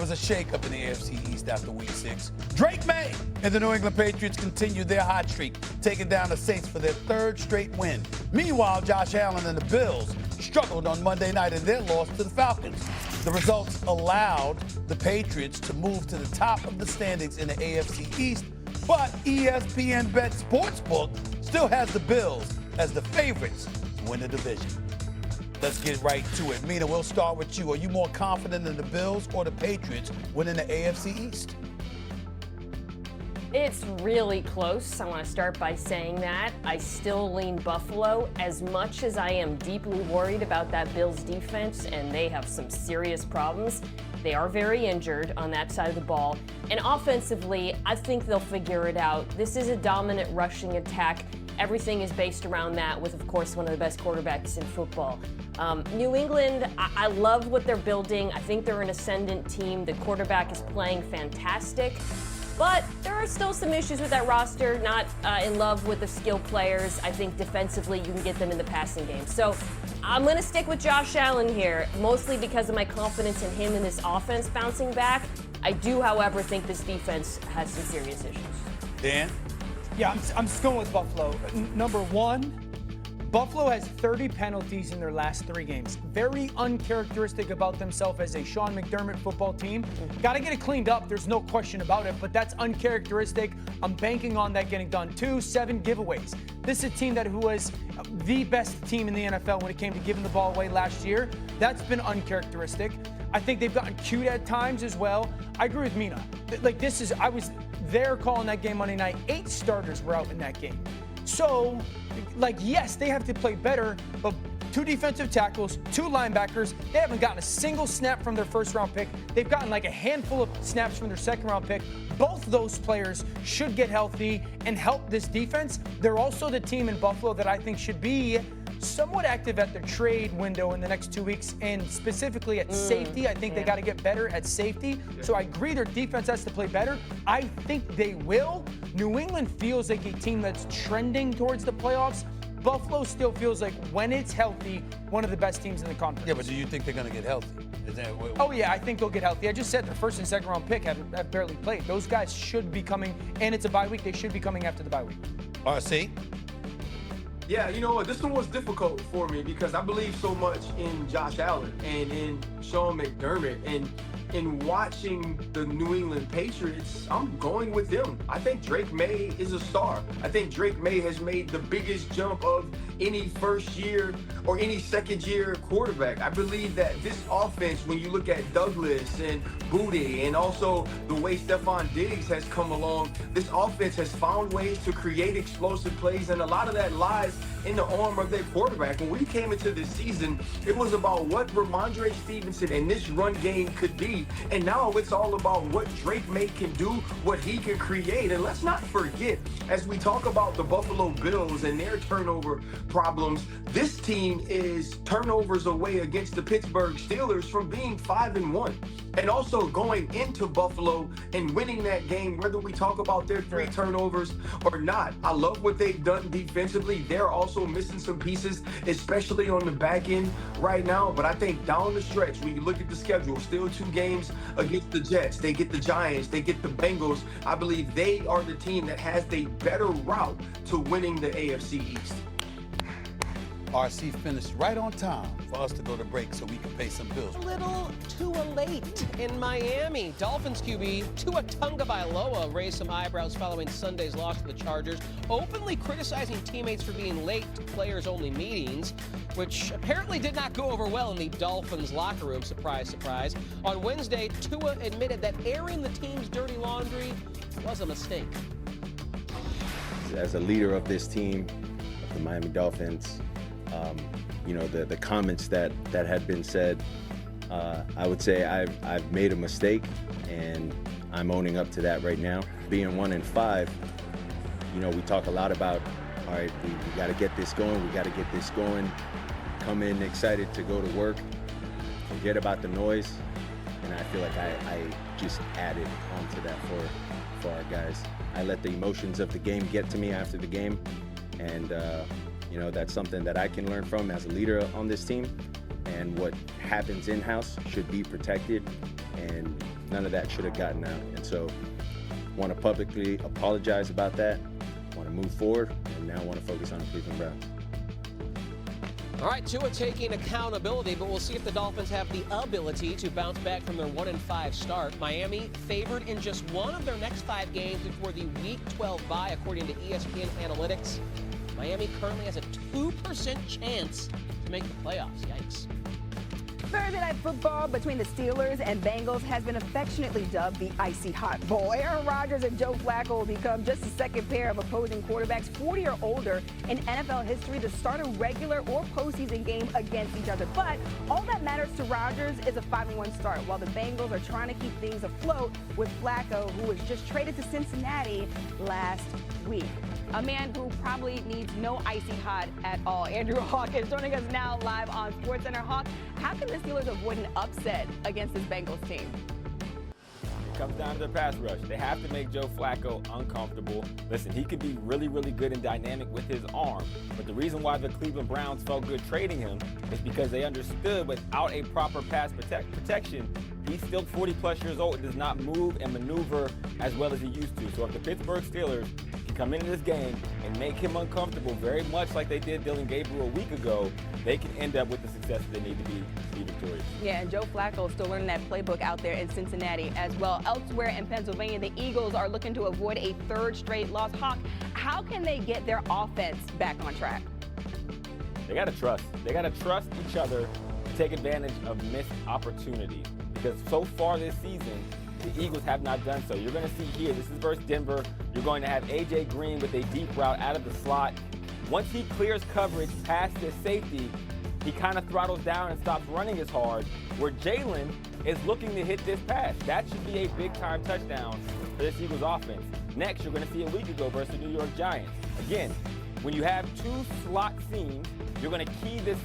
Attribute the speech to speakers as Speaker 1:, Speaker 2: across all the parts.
Speaker 1: was a shakeup in the AFC East after Week 6. Drake May and the New England Patriots continued their hot streak, taking down the Saints for their third straight win. Meanwhile, Josh Allen and the Bills struggled on Monday night in their loss to the Falcons. The results allowed the Patriots to move to the top of the standings in the AFC East, but ESPN Bet Sportsbook still has the Bills as the favorites to win the division. Let's get right to it. Mina, we'll start with you. Are you more confident in the Bills or the Patriots winning the AFC East?
Speaker 2: It's really close. I want to start by saying that. I still lean Buffalo as much as I am deeply worried about that Bills defense, and they have some serious problems. They are very injured on that side of the ball. And offensively, I think they'll figure it out. This is a dominant rushing attack. Everything is based around that with, of course, one of the best quarterbacks in football. New England, I love what they're building. I think they're an ascendant team. The quarterback is playing fantastic. But there are still some issues with that roster, not in love with the skill players. I think defensively you can get them in the passing game. So I'm going to stick with Josh Allen here, mostly because of my confidence in him and this offense bouncing back. I do, however, think this defense has some serious issues.
Speaker 1: Dan?
Speaker 3: Yeah, I'm just going with Buffalo. Number one, Buffalo has 30 penalties in their last 3 games. Very uncharacteristic about themselves as a Sean McDermott football team. Got to get it cleaned up. There's no question about it, but that's uncharacteristic. I'm banking on that getting done. 7 giveaways. This is a team who was the best team in the NFL when it came to giving the ball away last year. That's been uncharacteristic. I think they've gotten cute at times as well. I agree with Mina. I was there calling that game Monday night. 8 starters were out in that game. So, yes, they have to play better, but 2 defensive tackles, 2 linebackers. They haven't gotten a single snap from their first-round pick. They've gotten a handful of snaps from their second-round pick. Both those players should get healthy and help this defense. They're also the team in Buffalo that I think should be somewhat active at the trade window in the next 2 weeks, and specifically at safety. I think they got to get better at safety. So I agree their defense has to play better. I think they will. New England feels like a team that's trending towards the playoffs. Buffalo still feels like, when it's healthy, one of the best teams in the conference.
Speaker 1: Yeah, but do you think they're going to get healthy?
Speaker 3: Oh, yeah, I think they'll get healthy. I just said their first and second round pick have barely played. Those guys should be coming, and it's a bye week. They should be coming after the bye week.
Speaker 1: RC?
Speaker 4: Yeah, you know what? This one was difficult for me because I believe so much in Josh Allen and in Sean McDermott. And in watching the New England Patriots, I'm going with them. I think Drake May is a star. I think Drake May has made the biggest jump of any first-year or any second-year quarterback. I believe that this offense, when you look at Douglas and Booty and also the way Stephon Diggs has come along, this offense has found ways to create explosive plays, and a lot of that lies in the arm of their quarterback. When we came into this season, it was about what Ramondre Stevenson and this run game could be, and now it's all about what Drake May can do, what he can create. And let's not forget, as we talk about the Buffalo Bills and their turnover problems, this team is turnovers away against the Pittsburgh Steelers from being 5-1. And also going into Buffalo and winning that game, whether we talk about their 3 turnovers or not. I love what they've done defensively. They're also missing some pieces, especially on the back end right now. But I think down the stretch, when you look at the schedule, still 2 games against the Jets. They get the Giants. They get the Bengals. I believe they are the team that has the better route to winning the AFC East.
Speaker 1: RC finished right on time for us to go to break so we can pay some bills.
Speaker 5: A little too late in Miami. Dolphins QB Tua Tagovailoa raised some eyebrows following Sunday's loss to the Chargers, openly criticizing teammates for being late to players-only meetings, which apparently did not go over well in the Dolphins locker room. Surprise, surprise. On Wednesday, Tua admitted that airing the team's dirty laundry was a mistake.
Speaker 6: As a leader of this team, of the Miami Dolphins, the comments that had been said, I would say I've made a mistake, and I'm owning up to that right now. Being 1-5, we talk a lot about, all right, we got to get this going. We got to get this going. Come in excited to go to work. Forget about the noise, and I feel like I just added onto that for our guys. I let the emotions of the game get to me after the game, and that's something that I can learn from as a leader on this team. and what happens in-house should be protected, and none of that should have gotten out. And so want to publicly apologize about that, want to move forward, and now want to focus on the Cleveland Browns.
Speaker 5: All right, Tua taking accountability, but we'll see if the Dolphins have the ability to bounce back from their 1-5 start. Miami favored in just one of their next 5 games before the Week 12 bye, according to ESPN Analytics. Miami currently has a 2% chance to make the playoffs. Yikes.
Speaker 7: Thursday night football between the Steelers and Bengals has been affectionately dubbed the Icy Hot Bowl. Aaron Rodgers and Joe Flacco will become just the second pair of opposing quarterbacks 40 or older in NFL history to start a regular or postseason game against each other. But all that matters to Rodgers is a 5-1 start, while the Bengals are trying to keep things afloat with Flacco, who was just traded to Cincinnati last week. A man who probably needs no icy hot at all. Andrew Hawk is joining us now live on SportsCenter. Hawk, how can the Steelers avoid an upset against this Bengals team?
Speaker 8: It comes down to the pass rush. They have to make Joe Flacco uncomfortable. Listen, he could be really, really good and dynamic with his arm, but the reason why the Cleveland Browns felt good trading him is because they understood without a proper pass protection, he's still 40-plus years old and does not move and maneuver as well as he used to. So if the Pittsburgh Steelers can come into this game and make him uncomfortable, very much like they did Dylan Gabriel a week ago, they can end up with the success that they need to be victorious.
Speaker 7: Yeah, and Joe Flacco is still learning that playbook out there in Cincinnati as well. Elsewhere in Pennsylvania, the Eagles are looking to avoid a 3rd straight loss. Hawk, how can they get their offense back on track?
Speaker 8: They got to trust. They got to trust each other to take advantage of missed opportunities, because so far this season, the Eagles have not done so. You're going to see here, this is versus Denver. You're going to have A.J. Green with a deep route out of the slot. Once he clears coverage past his safety, he kind of throttles down and stops running as hard, where Jayden is looking to hit this pass. That should be a big-time touchdown for this Eagles offense. Next, you're going to see a week ago versus the New York Giants. Again, when you have 2 slot seams, you're going to key this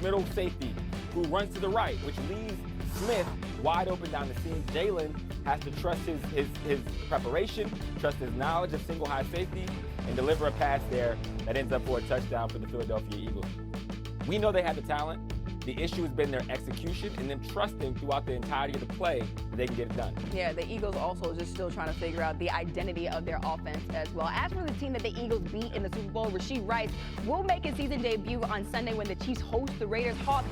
Speaker 8: middle safety who runs to the right, which leaves Smith wide open down the seam. Jayden has to trust his preparation, trust his knowledge of single high safety, and deliver a pass there that ends up for a touchdown for the Philadelphia Eagles. We know they have the talent. The issue has been their execution and then trusting throughout the entirety of the play that they can get it done.
Speaker 7: Yeah, the Eagles also just still trying to figure out the identity of their offense as well. As for the team that the Eagles beat in the Super Bowl, Rashee Rice will make his season debut on Sunday when the Chiefs host the Raiders. Hawk,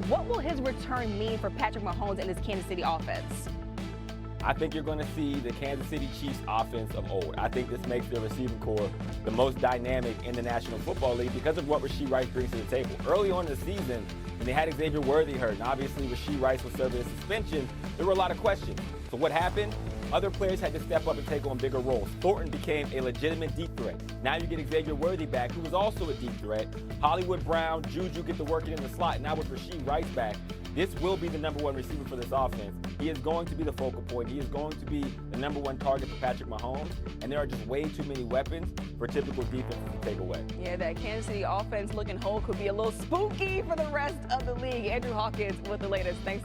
Speaker 7: what will his return mean for Patrick Mahomes and his Kansas City offense?
Speaker 8: I think you're going to see the Kansas City Chiefs offense of old. I think this makes their receiving core the most dynamic in the National Football League because of what Rashee Rice brings to the table. Early on in the season, when they had Xavier Worthy hurt, and obviously Rashee Rice was serving a suspension, there were a lot of questions. So what happened? Other players had to step up and take on bigger roles. Thornton became a legitimate deep threat. Now you get Xavier Worthy back, who was also a deep threat. Hollywood Brown, Juju get to work it in the slot. And now with Rashee Rice back, this will be the #1 receiver for this offense. He is going to be the focal point. He is going to be the #1 target for Patrick Mahomes. And there are just way too many weapons for typical defense to take away.
Speaker 7: Yeah, that Kansas City offense looking whole could be a little spooky for the rest of the league. Andrew Hawkins with the latest. Thanks.